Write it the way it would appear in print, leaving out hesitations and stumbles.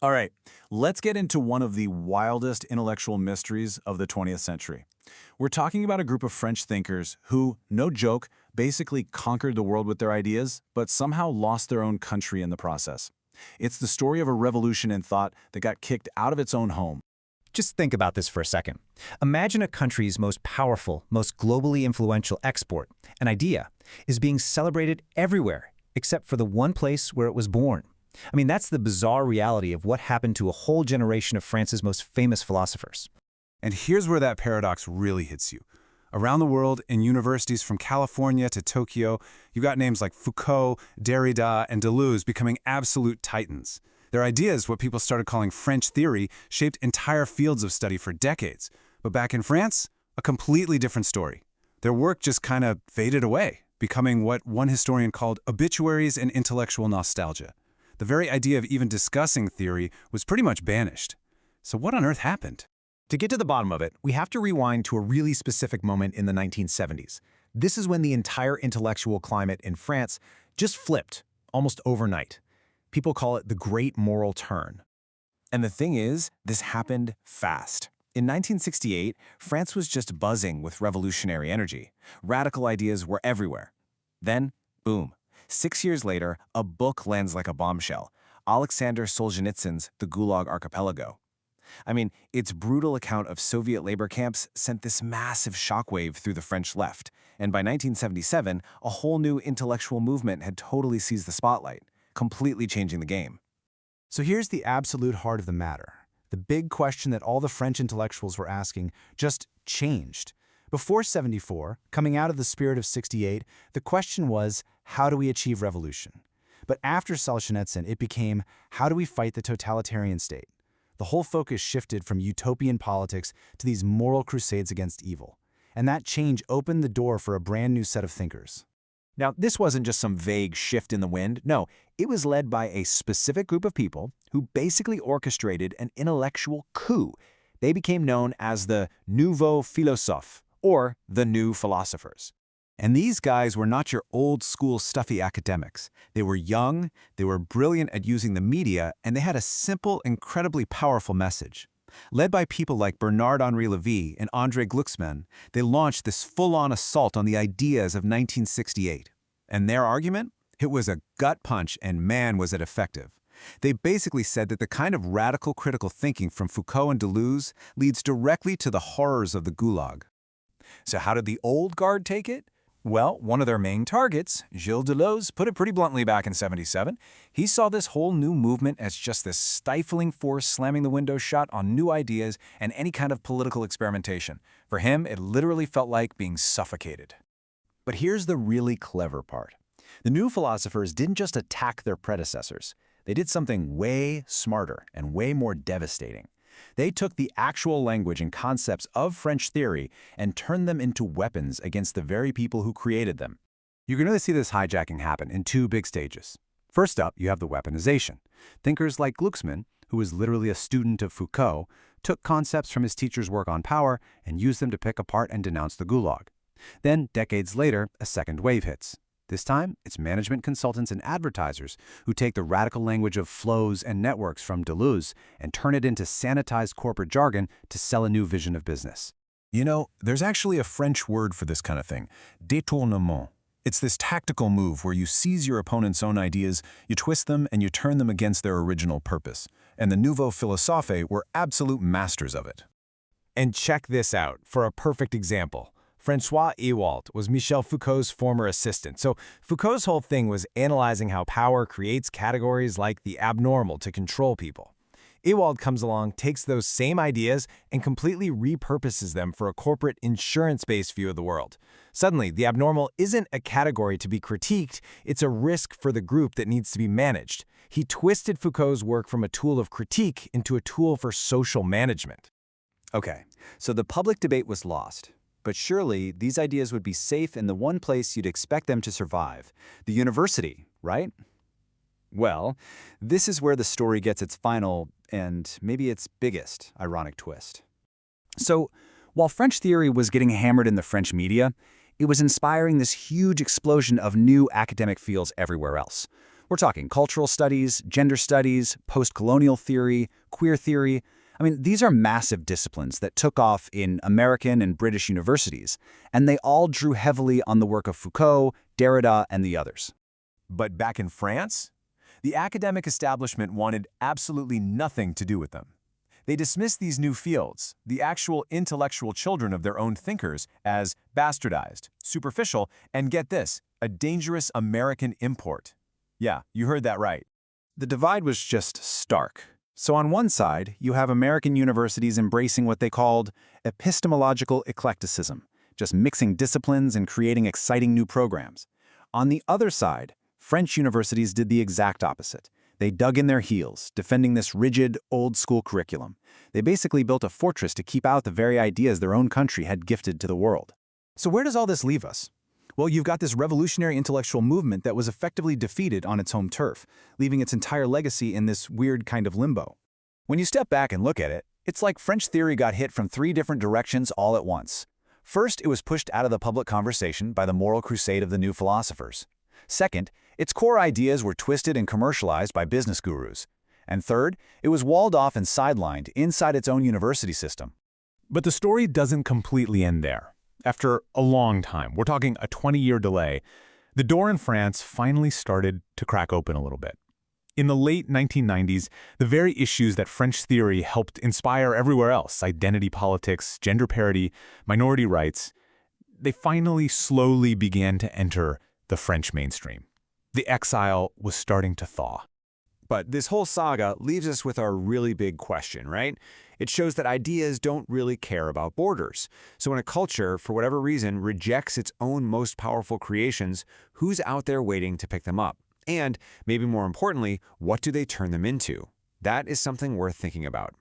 All right, let's get into one of the wildest intellectual mysteries of the 20th century. We're talking about a group of French thinkers who, no joke, basically conquered the world with their ideas, but somehow lost their own country in the process. It's the story of a revolution in thought that got kicked out of its own home. Just think about this for a second. Imagine a country's most powerful, most globally influential export, an idea, is being celebrated everywhere, except for the one place where it was born. I mean, that's the bizarre reality of what happened to a whole generation of France's most famous philosophers. And here's where that paradox really hits you. Around the world, in universities from California to Tokyo, you've got names like Foucault, Derrida, and Deleuze becoming absolute titans. Their ideas, what people started calling French theory, shaped entire fields of study for decades. But back in France, a completely different story. Their work just kind of faded away, becoming what one historian called obituaries and intellectual nostalgia. The very idea of even discussing theory was pretty much banished. So what on earth happened? To get to the bottom of it, we have to rewind to a really specific moment in the 1970s. This is when the entire intellectual climate in France just flipped, almost overnight. People call it the Great Moral Turn. And the thing is, this happened fast. In 1968, France was just buzzing with revolutionary energy. Radical ideas were everywhere. Then, boom. 6 years later, a book lands like a bombshell. Alexander Solzhenitsyn's The Gulag Archipelago. I mean, its brutal account of Soviet labor camps sent this massive shockwave through the French left, and by 1977, a whole new intellectual movement had totally seized the spotlight, completely changing the game. So here's the absolute heart of the matter. The big question that all the French intellectuals were asking just changed. Before 74, coming out of the spirit of 68, the question was, how do we achieve revolution? But after Solzhenitsyn, it became, how do we fight the totalitarian state? The whole focus shifted from utopian politics to these moral crusades against evil. And that change opened the door for a brand new set of thinkers. Now, this wasn't just some vague shift in the wind. No, it was led by a specific group of people who basically orchestrated an intellectual coup. They became known as the Nouveaux Philosophes, or the New Philosophers. And these guys were not your old-school stuffy academics. They were young, they were brilliant at using the media, and they had a simple, incredibly powerful message. Led by people like Bernard-Henri Lévy and André Glucksmann, they launched this full-on assault on the ideas of 1968. And their argument? It was a gut punch, and man, was it effective. They basically said that the kind of radical critical thinking from Foucault and Deleuze leads directly to the horrors of the Gulag. So how did the old guard take it? Well, one of their main targets, Gilles Deleuze, put it pretty bluntly back in '77. He saw this whole new movement as just this stifling force slamming the window shut on new ideas and any kind of political experimentation. For him, it literally felt like being suffocated. But here's the really clever part. The new philosophers didn't just attack their predecessors. They did something way smarter and way more devastating. They took the actual language and concepts of French theory and turned them into weapons against the very people who created them. You can really see this hijacking happen in two big stages. First up, you have the weaponization. Thinkers like Glucksmann, who was literally a student of Foucault, took concepts from his teacher's work on power and used them to pick apart and denounce the Gulag. Then, decades later, a second wave hits. This time, it's management consultants and advertisers who take the radical language of flows and networks from Deleuze and turn it into sanitized corporate jargon to sell a new vision of business. You know, there's actually a French word for this kind of thing, détournement. It's this tactical move where you seize your opponent's own ideas, you twist them, and you turn them against their original purpose. And the Nouveaux Philosophes were absolute masters of it. And check this out for a perfect example. François Ewald was Michel Foucault's former assistant. So Foucault's whole thing was analyzing how power creates categories like the abnormal to control people. Ewald comes along, takes those same ideas, and completely repurposes them for a corporate insurance-based view of the world. Suddenly, the abnormal isn't a category to be critiqued, it's a risk for the group that needs to be managed. He twisted Foucault's work from a tool of critique into a tool for social management. Okay, so the public debate was lost. But surely, these ideas would be safe in the one place you'd expect them to survive, the university, right? Well, this is where the story gets its final, and maybe its biggest, ironic twist. So, while French theory was getting hammered in the French media, it was inspiring this huge explosion of new academic fields everywhere else. We're talking cultural studies, gender studies, post-colonial theory, queer theory. I mean, these are massive disciplines that took off in American and British universities, and they all drew heavily on the work of Foucault, Derrida, and the others. But back in France, the academic establishment wanted absolutely nothing to do with them. They dismissed these new fields, the actual intellectual children of their own thinkers, as bastardized, superficial, and get this, a dangerous American import. Yeah, you heard that right. The divide was just stark. So on one side, you have American universities embracing what they called epistemological eclecticism, just mixing disciplines and creating exciting new programs. On the other side, French universities did the exact opposite. They dug in their heels, defending this rigid, old-school curriculum. They basically built a fortress to keep out the very ideas their own country had gifted to the world. So where does all this leave us? Well, you've got this revolutionary intellectual movement that was effectively defeated on its home turf, leaving its entire legacy in this weird kind of limbo. When you step back and look at it, it's like French theory got hit from 3 different directions all at once. First, it was pushed out of the public conversation by the moral crusade of the new philosophers. Second, its core ideas were twisted and commercialized by business gurus. And third, it was walled off and sidelined inside its own university system. But the story doesn't completely end there. After a long time, we're talking a 20-year delay, the door in France finally started to crack open a little bit. In the late 1990s, the very issues that French theory helped inspire everywhere else, identity politics, gender parity, minority rights, they finally slowly began to enter the French mainstream. The exile was starting to thaw. But this whole saga leaves us with our really big question, right? It shows that ideas don't really care about borders. So when a culture, for whatever reason, rejects its own most powerful creations, who's out there waiting to pick them up? And, maybe more importantly, what do they turn them into? That is something worth thinking about.